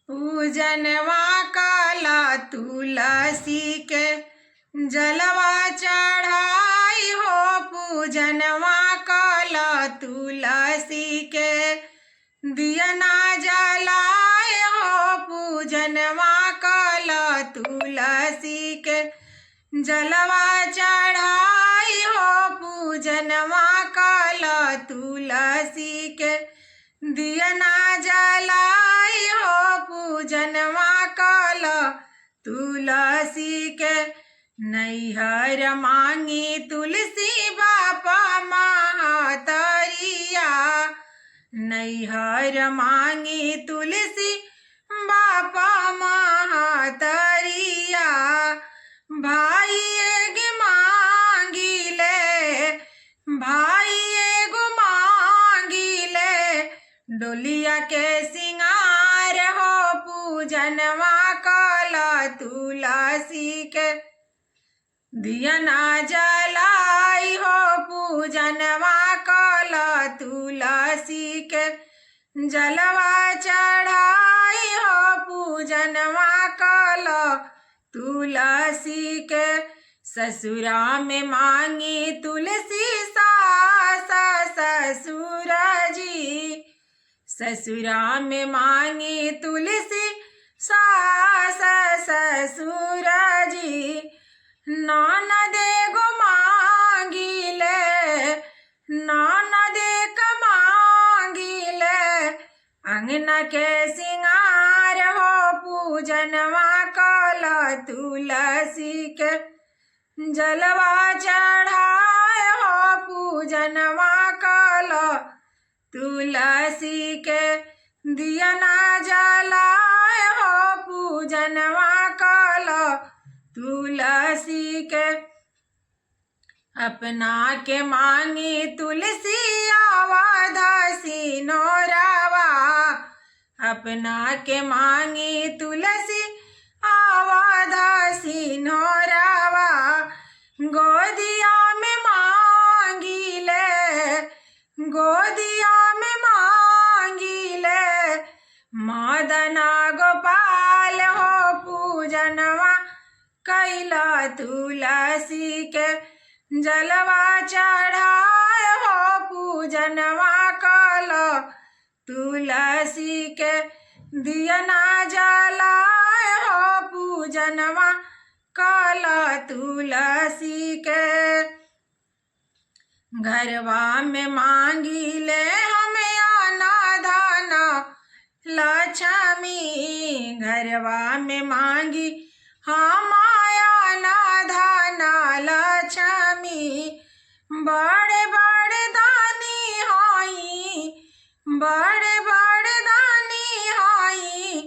पूजनवा काला तुलसी के जलवा चढ़ाई हो। पूजनवा काला तुलसी के दियना जलाए हो। पूजनवा काला तुलसी के जलवा चढ़ाई हो। पूजनवा काला तुलसी के दियना जलाई हो। पूजनवा काला तुलसी के नैहर मांगी तुलसी बापा महातरिया। नैहर मांगी तुलसी बापा महातरिया। भाई एगो मांगिले, भाई एगो मांगिले डोलिया के सिंगार हो। पूजनवा काला तुलसी के दियना जलाई हो। पूजनवा काला तुलसी के जलवा चढ़ाई हो। पूजनवा काला तुलसी के ससुरा में मांगी तुलसी सास ससुर जी। ससुरा में मांगी तुलसी सास ससुर जी। ननद एगो मांगिले, ननद एक मांगिले अंगना के सिंगार हो। पूजनवा काला तुलसी के जलवा चढ़ाए हो। पूजनवा काला तुलसी के दियना जलाए हो। पूजनवा काला तुलसी के अपना के मांगी तुलसी आवाध सिनोरवा। अपना के मांगी तुलसी आवाध सिनोरवा। गोदिया में मांगिले, गोदिया में मांगिले मदना गोपाल हो। पूजनवा कैला तुलसी के जलवा चढ़ाए हो। पूजनवा काला तुलसी के दियना जलाए हो। पूजनवा काला तुलसी के घरवा में मांगिले हमें आना दाना लक्ष्मी। घरवा में मांगी हम आना धाना लक्ष्मी। बड़े बड़े दानी हाई, बड़े बड़े दानी हाई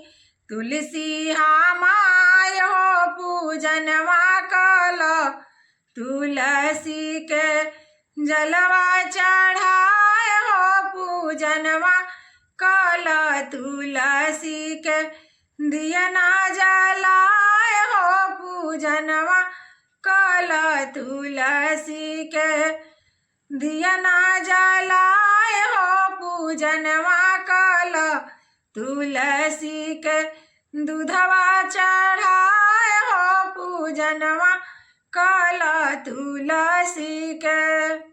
तुलसी हमार हो। पूजनवा काला तुलसी के जलवा चढ़ाए हो। पूजनवा काला तुलसी के दियना जलाए हो। पूजनवा काला तुलसी के दियना जलाए हो। पूजनवा काला तुलसी के दूधवा चढ़ाए हो। पूजनवा काला तुलसी के।